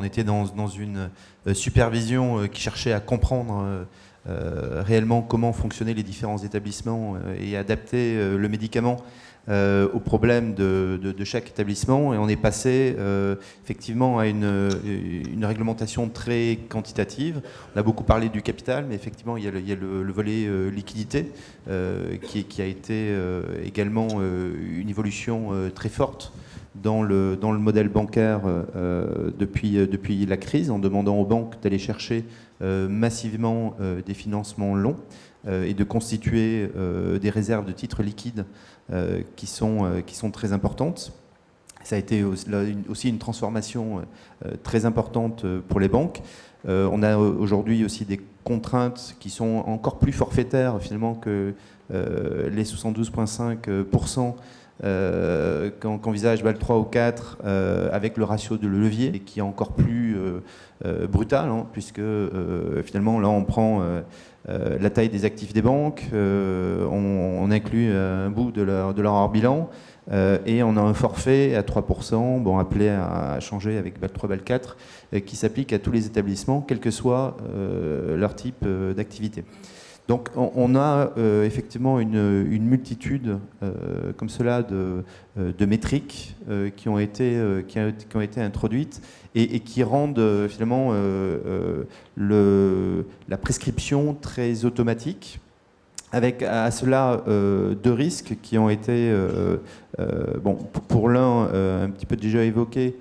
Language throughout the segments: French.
On était dans une supervision qui cherchait à comprendre réellement comment fonctionnaient les différents établissements et adapter le médicament aux problèmes de chaque établissement. Et on est passé effectivement à une réglementation très quantitative. On a beaucoup parlé du capital, mais effectivement il y a le volet liquidité qui a été également une évolution très forte dans le modèle bancaire depuis la crise, en demandant aux banques d'aller chercher massivement des financements longs et de constituer des réserves de titres liquides qui sont très importantes. Ça a été aussi une transformation très importante pour les banques. On a aujourd'hui aussi des contraintes qui sont encore plus forfaitaires finalement que les 72,5% qu'envisage BAL 3 ou 4 avec le ratio de levier qui est encore plus brutal, hein, puisque finalement là on prend la taille des actifs des banques, on inclut un bout de leur hors bilan et on a un forfait à 3%, bon, appelé à changer avec BAL 3, BAL 4, qui s'applique à tous les établissements, quel que soit leur type d'activité. Donc on a effectivement une multitude comme cela de métriques qui ont été introduites et qui rendent finalement la prescription très automatique, avec à cela deux risques qui ont été, bon, pour l'un un petit peu déjà évoqué,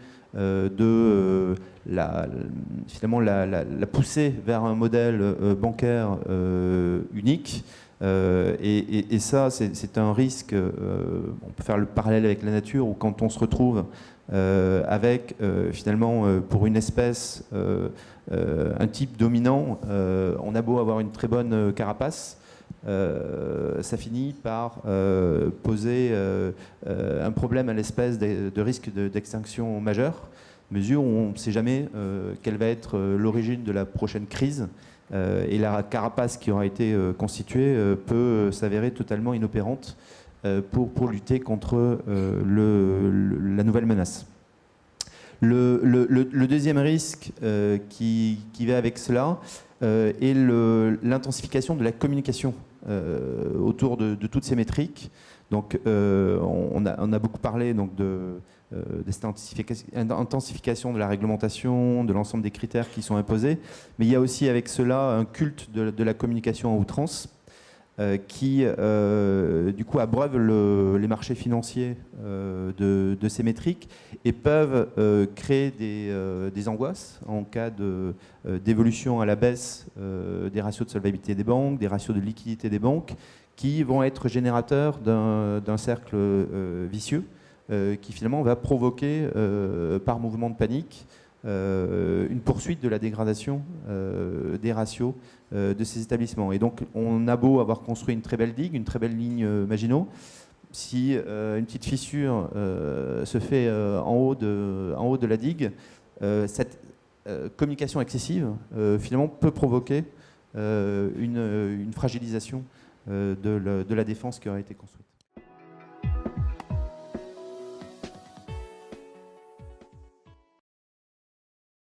finalement la poussée vers un modèle bancaire unique. Et ça, c'est un risque, on peut faire le parallèle avec la nature, où quand on se retrouve avec finalement pour une espèce un type dominant, on a beau avoir une très bonne carapace, ça finit par poser un problème à l'espèce de risque d'extinction majeure, mesure où on ne sait jamais quelle va être l'origine de la prochaine crise, et la carapace qui aura été constituée peut s'avérer totalement inopérante pour lutter contre la nouvelle menace. Le deuxième risque qui va avec cela est l'intensification de la communication autour de toutes ces métriques. Donc, on a beaucoup parlé donc, de cette intensification de la réglementation, de l'ensemble des critères qui sont imposés, mais il y a aussi avec cela un culte de la communication à outrance qui, du coup, abreuve les marchés financiers de ces métriques et peuvent créer des angoisses en cas d'évolution à la baisse des ratios de solvabilité des banques, des ratios de liquidité des banques, qui vont être générateurs d'un cercle vicieux qui finalement va provoquer par mouvement de panique une poursuite de la dégradation des ratios de ces établissements. Et donc on a beau avoir construit une très belle digue, une très belle ligne Maginot, si une petite fissure se fait en haut de la digue, cette communication excessive finalement peut provoquer une fragilisation de la défense qui aura été construite.